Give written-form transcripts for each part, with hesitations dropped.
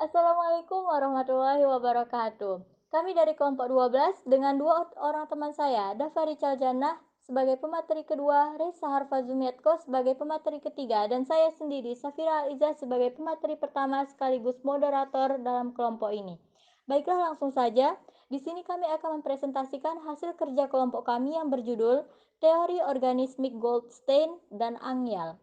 Assalamualaikum warahmatullahi wabarakatuh. Kami dari kelompok 12 dengan dua orang teman saya, Dava Rical Jannah sebagai pemateri kedua, Reza Harfazumiatko sebagai pemateri ketiga, dan saya sendiri, Safira Aliza sebagai pemateri pertama sekaligus moderator dalam kelompok ini. Baiklah langsung saja, di sini kami akan mempresentasikan hasil kerja kelompok kami yang berjudul Teori Organismik Goldstein dan Angyal.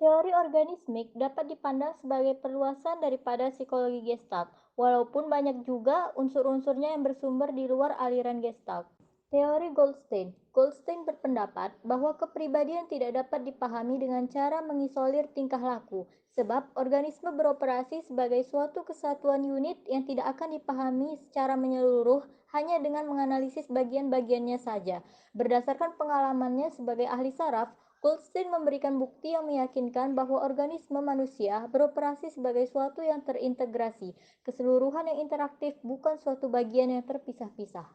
Teori organismik dapat dipandang sebagai perluasan daripada psikologi Gestalt, walaupun banyak juga unsur-unsurnya yang bersumber di luar aliran Gestalt. Teori Goldstein. Goldstein berpendapat bahwa kepribadian tidak dapat dipahami dengan cara mengisolir tingkah laku, sebab organisme beroperasi sebagai suatu kesatuan unit yang tidak akan dipahami secara menyeluruh hanya dengan menganalisis bagian-bagiannya saja. Berdasarkan pengalamannya sebagai ahli saraf, Goldstein memberikan bukti yang meyakinkan bahwa organisme manusia beroperasi sebagai suatu yang terintegrasi, keseluruhan yang interaktif, bukan suatu bagian yang terpisah-pisah.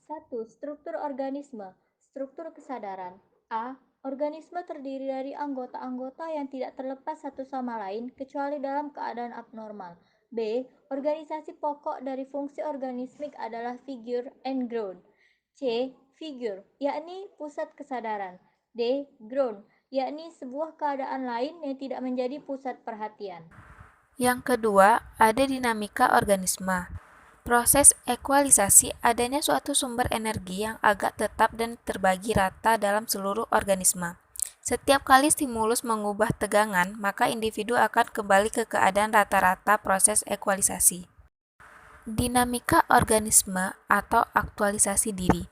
1. Struktur organisme. Struktur kesadaran. A. Organisme terdiri dari anggota-anggota yang tidak terlepas satu sama lain kecuali dalam keadaan abnormal. B. Organisasi pokok dari fungsi organismik adalah figure and ground. C. Figure, yakni pusat kesadaran. D. Ground, yakni sebuah keadaan lain yang tidak menjadi pusat perhatian. Yang kedua, ada dinamika organisme. Proses ekualisasi adanya suatu sumber energi yang agak tetap dan terbagi rata dalam seluruh organisme. Setiap kali stimulus mengubah tegangan, maka individu akan kembali ke keadaan rata-rata proses ekualisasi. Dinamika organisme atau aktualisasi diri.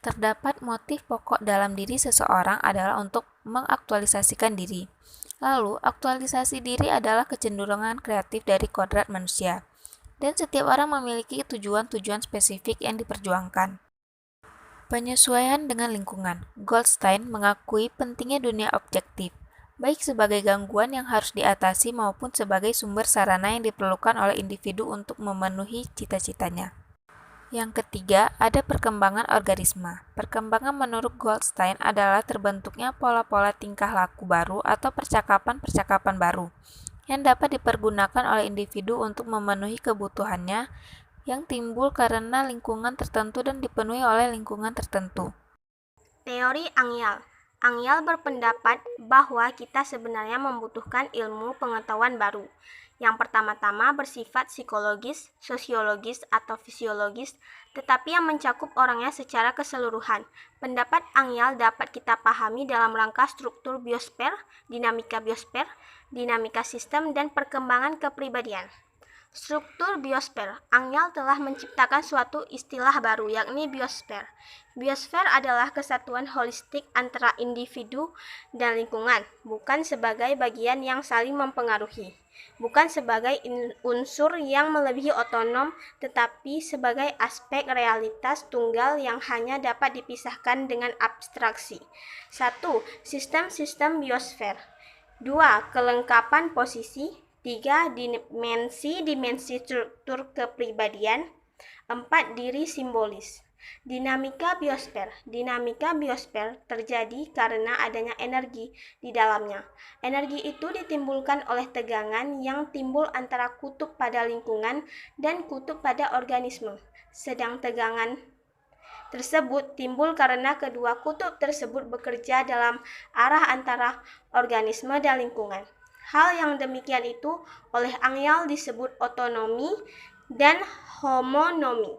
Terdapat motif pokok dalam diri seseorang adalah untuk mengaktualisasikan diri. Lalu, aktualisasi diri adalah kecenderungan kreatif dari kodrat manusia, dan setiap orang memiliki tujuan-tujuan spesifik yang diperjuangkan. Penyesuaian dengan lingkungan. Goldstein mengakui pentingnya dunia objektif, baik sebagai gangguan yang harus diatasi maupun sebagai sumber sarana yang diperlukan oleh individu untuk memenuhi cita-citanya. Yang ketiga, ada perkembangan organisme. Perkembangan menurut Goldstein adalah terbentuknya pola-pola tingkah laku baru atau percakapan-percakapan baru yang dapat dipergunakan oleh individu untuk memenuhi kebutuhannya yang timbul karena lingkungan tertentu dan dipenuhi oleh lingkungan tertentu. Teori Angyal. Angyal berpendapat bahwa kita sebenarnya membutuhkan ilmu pengetahuan baru. Yang pertama-tama bersifat psikologis, sosiologis, atau fisiologis, tetapi yang mencakup orangnya secara keseluruhan. Pendapat Angyal dapat kita pahami dalam rangka struktur biosfer, dinamika sistem, dan perkembangan kepribadian. Struktur biosfer. Angyal telah menciptakan suatu istilah baru, yakni biosfer. Biosfer adalah kesatuan holistik antara individu dan lingkungan, bukan sebagai bagian yang saling mempengaruhi, bukan sebagai unsur yang melebihi otonom, tetapi sebagai aspek realitas tunggal yang hanya dapat dipisahkan dengan abstraksi. 1. Sistem-sistem biosfer. 2. Kelengkapan posisi. 3. Dimensi struktur kepribadian. 4. Diri simbolis. Dinamika biosfer. Dinamika biosfer terjadi karena adanya energi di dalamnya. Energi itu ditimbulkan oleh tegangan yang timbul antara kutub pada lingkungan dan kutub pada organisme. Sedang tegangan tersebut timbul karena kedua kutub tersebut bekerja dalam arah antara organisme dan lingkungan. Hal yang demikian itu oleh Angyal disebut otonomi dan homonomi.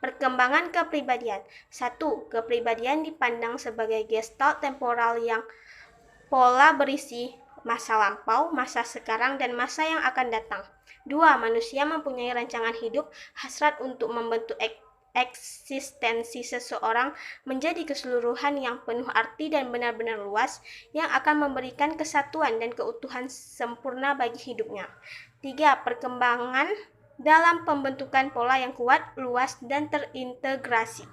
Perkembangan kepribadian. 1. Kepribadian dipandang sebagai gestalt temporal yang pola berisi masa lampau, masa sekarang, dan masa yang akan datang. 2. Manusia mempunyai rancangan hidup, hasrat untuk membentuk eksistensi seseorang menjadi keseluruhan yang penuh arti dan benar-benar luas, yang akan memberikan kesatuan dan keutuhan sempurna bagi hidupnya. 3. Perkembangan dalam pembentukan pola yang kuat, luas, dan terintegrasi.